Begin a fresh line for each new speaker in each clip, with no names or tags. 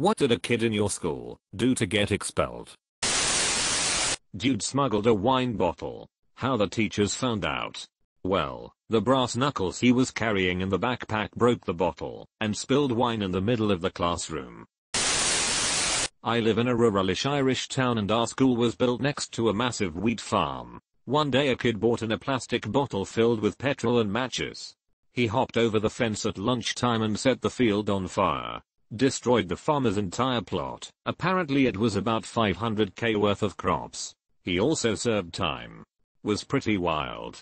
What did a kid in your school do to get expelled? Dude smuggled a wine bottle. How the teachers found out? Well, the brass knuckles he was carrying in the backpack broke the bottle and spilled wine in the middle of the classroom. I live in a ruralish Irish town and our school was built next to a massive wheat farm. One day a kid bought in a plastic bottle filled with petrol and matches. He hopped over the fence at lunchtime and set the field on fire. Destroyed the farmer's entire plot. Apparently it was about 500k worth of crops. He also served time. Was pretty wild.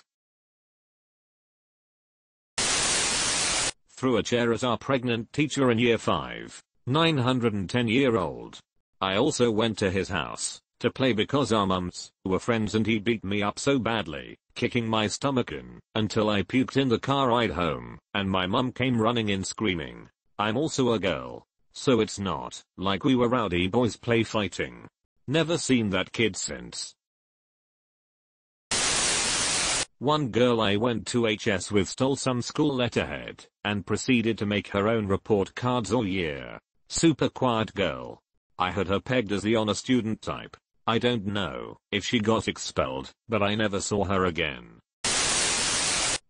Threw a chair at our pregnant teacher in year 5. 910-year-old. I also went to his house to play because our mums were friends and he beat me up so badly, kicking my stomach in, until I puked in the car ride home, and my mum came running in screaming. I'm also a girl. So it's not like we were rowdy boys play fighting. Never seen that kid since. One girl I went to HS with stole some school letterhead and proceeded to make her own report cards all year. Super quiet girl. I had her pegged as the honor student type. I don't know if she got expelled, but I never saw her again.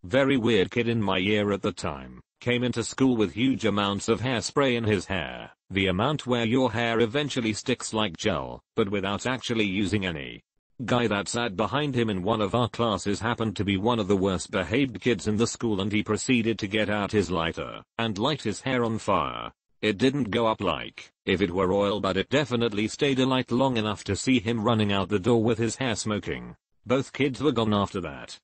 Very weird kid in my year at the time. Came into school with huge amounts of hairspray in his hair. The amount where your hair eventually sticks like gel, but without actually using any. Guy that sat behind him in one of our classes happened to be one of the worst behaved kids in the school and he proceeded to get out his lighter and light his hair on fire. It didn't go up like if it were oil, but it definitely stayed alight long enough to see him running out the door with his hair smoking. Both kids were gone after that.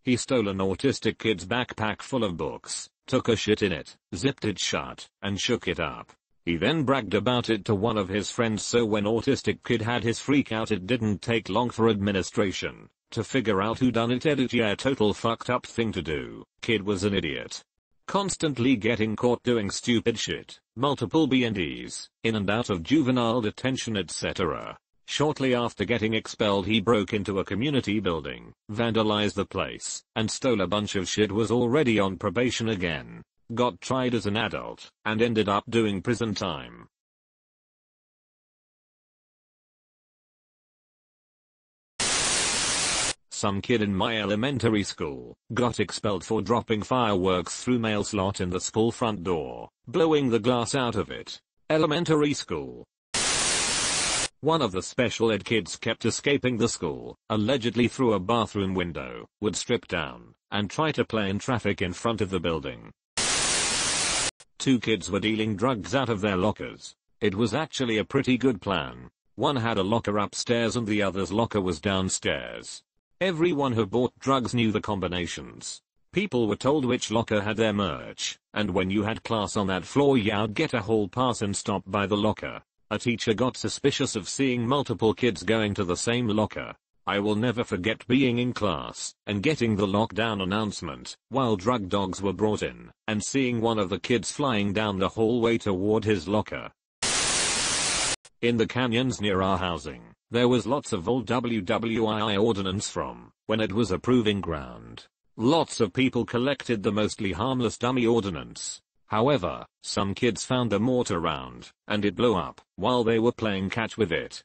He stole an autistic kid's backpack full of books, took a shit in it, zipped it shut, and shook it up. He then bragged about it to one of his friends, so when autistic kid had his freak out it didn't take long for administration to figure out who done it. Edit, yeah, total fucked up thing to do. Kid was an idiot. Constantly getting caught doing stupid shit, multiple B&Es, in and out of juvenile detention, etc. Shortly after getting expelled he broke into a community building, vandalized the place, and stole a bunch of shit. Was already on probation again. Got tried as an adult, and ended up doing prison time. Some kid in my elementary school got expelled for dropping fireworks through mail slot in the school front door, blowing the glass out of it. Elementary school. One of the special ed kids kept escaping the school, allegedly through a bathroom window, would strip down, and try to play in traffic in front of the building. 2 kids were dealing drugs out of their lockers. It was actually a pretty good plan. One had a locker upstairs and the other's locker was downstairs. Everyone who bought drugs knew the combinations. People were told which locker had their merch, and when you had class on that floor you'd get a hall pass and stop by the locker. A teacher got suspicious of seeing multiple kids going to the same locker. I will never forget being in class and getting the lockdown announcement while drug dogs were brought in and seeing one of the kids flying down the hallway toward his locker. In the canyons near our housing, there was lots of old WWII ordnance from when it was a proving ground. Lots of people collected the mostly harmless dummy ordnance. However, some kids found a mortar round, and it blew up while they were playing catch with it.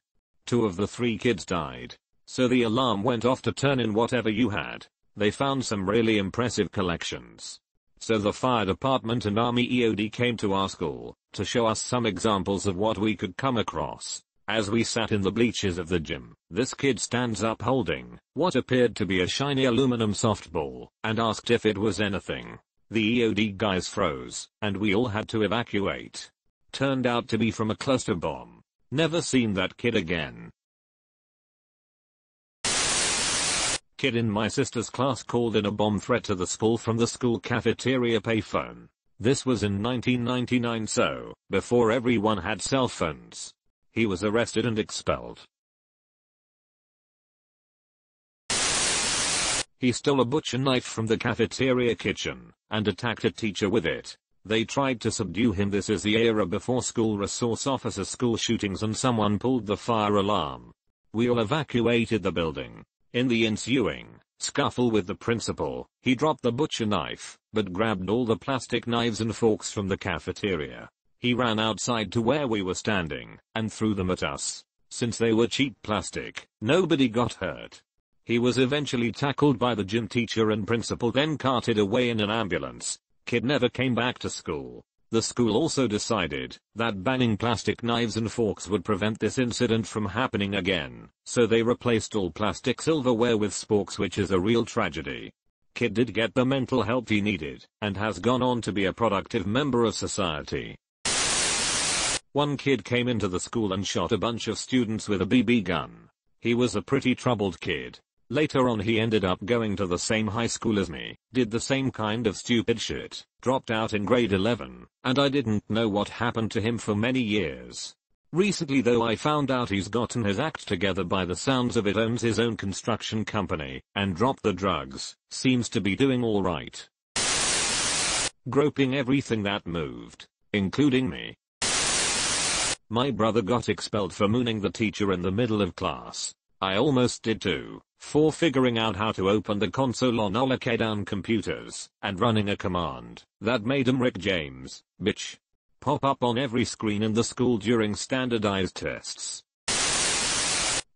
2 of the 3 kids died. So the alarm went off to turn in whatever you had. They found some really impressive collections. So the fire department and Army EOD came to our school to show us some examples of what we could come across. As we sat in the bleachers of the gym, this kid stands up holding what appeared to be a shiny aluminum softball and asked if it was anything. The EOD guys froze, and we all had to evacuate. Turned out to be from a cluster bomb. Never seen that kid again. Kid in my sister's class called in a bomb threat to the school from the school cafeteria payphone. This was in 1999, so before everyone had cell phones. He was arrested and expelled. He stole a butcher knife from the cafeteria kitchen and attacked a teacher with it. They tried to subdue him. This is the era before school resource officer school shootings and someone pulled the fire alarm. We all evacuated the building. In the ensuing scuffle with the principal, he dropped the butcher knife, but grabbed all the plastic knives and forks from the cafeteria. He ran outside to where we were standing, and threw them at us. Since they were cheap plastic, nobody got hurt. He was eventually tackled by the gym teacher and principal, then carted away in an ambulance. Kid never came back to school. The school also decided that banning plastic knives and forks would prevent this incident from happening again, so they replaced all plastic silverware with sporks, which is a real tragedy. Kid did get the mental help he needed, and has gone on to be a productive member of society. One kid came into the school and shot a bunch of students with a BB gun. He was a pretty troubled kid. Later on he ended up going to the same high school as me, did the same kind of stupid shit, dropped out in grade 11, and I didn't know what happened to him for many years. Recently though I found out he's gotten his act together, by the sounds of it owns his own construction company, and dropped the drugs, seems to be doing alright. Groping everything that moved, including me. My brother got expelled for mooning the teacher in the middle of class. I almost did too, for figuring out how to open the console on all down computers, and running a command that made Rick James, bitch, pop up on every screen in the school during standardized tests.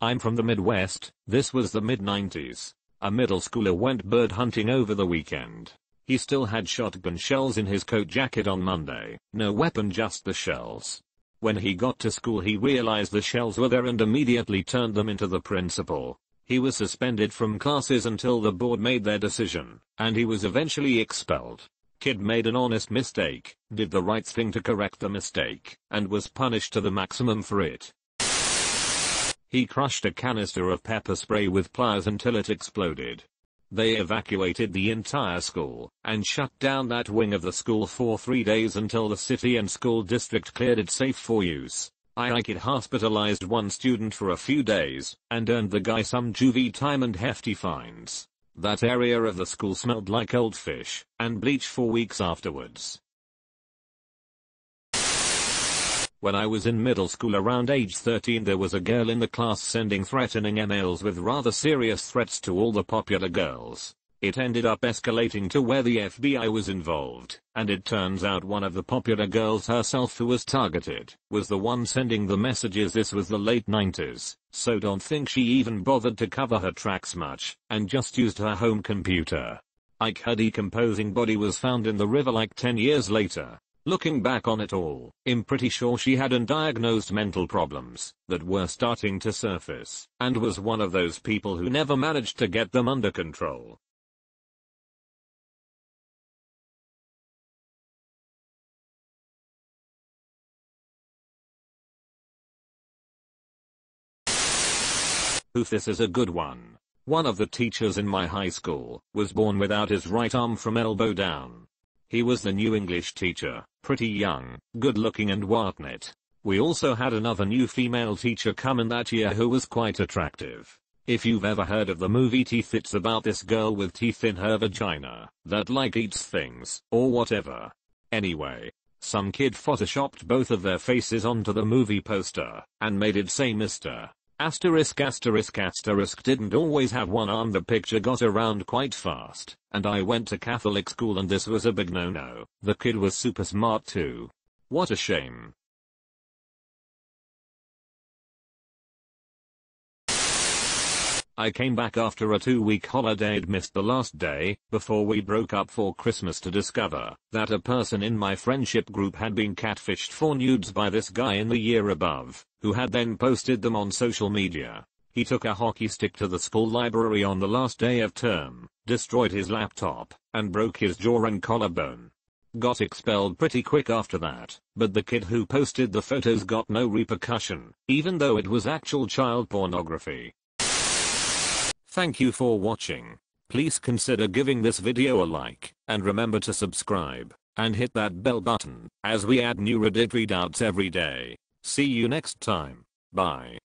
I'm from the Midwest. This was the mid-90s. A middle schooler went bird hunting over the weekend. He still had shotgun shells in his coat jacket on Monday. No weapon, just the shells. When he got to school he realized the shells were there and immediately turned them into the principal. He was suspended from classes until the board made their decision, and he was eventually expelled. Kid made an honest mistake, did the right thing to correct the mistake, and was punished to the maximum for it. He crushed a canister of pepper spray with pliers until it exploded. They evacuated the entire school and shut down that wing of the school for 3 days until the city and school district cleared it safe for use. Kid hospitalized one student for a few days and earned the guy some juvie time and hefty fines. That area of the school smelled like old fish and bleach for weeks afterwards. When I was in middle school around age 13, there was a girl in the class sending threatening emails with rather serious threats to all the popular girls. It ended up escalating to where the FBI was involved, and it turns out one of the popular girls herself who was targeted was the one sending the messages. This was the late 90s, so don't think she even bothered to cover her tracks much, and just used her home computer. Her decomposing body was found in the river like 10 years later. Looking back on it all, I'm pretty sure she had undiagnosed mental problems that were starting to surface, and was one of those people who never managed to get them under control. This is a good one. One of the teachers in my high school was born without his right arm from elbow down. He was the new English teacher, pretty young, good looking and whatnot. We also had another new female teacher come in that year who was quite attractive. If you've ever heard of the movie Teeth, it's about this girl with teeth in her vagina that like eats things, or whatever. Anyway, some kid photoshopped both of their faces onto the movie poster and made it say Mr. Asterisk. Didn't always have one arm. The picture got around quite fast, and I went to Catholic school and this was a big no-no. The kid was super smart too. What a shame. I came back after a 2-week holiday. I'd missed the last day before we broke up for Christmas to discover that a person in my friendship group had been catfished for nudes by this guy in the year above, who had then posted them on social media. He took a hockey stick to the school library on the last day of term, destroyed his laptop, and broke his jaw and collarbone. Got expelled pretty quick after that, but the kid who posted the photos got no repercussion, even though it was actual child pornography. Thank you for watching. Please consider giving this video a like, and remember to subscribe, and hit that bell button, as we add new Reddit readouts every day. See you next time. Bye.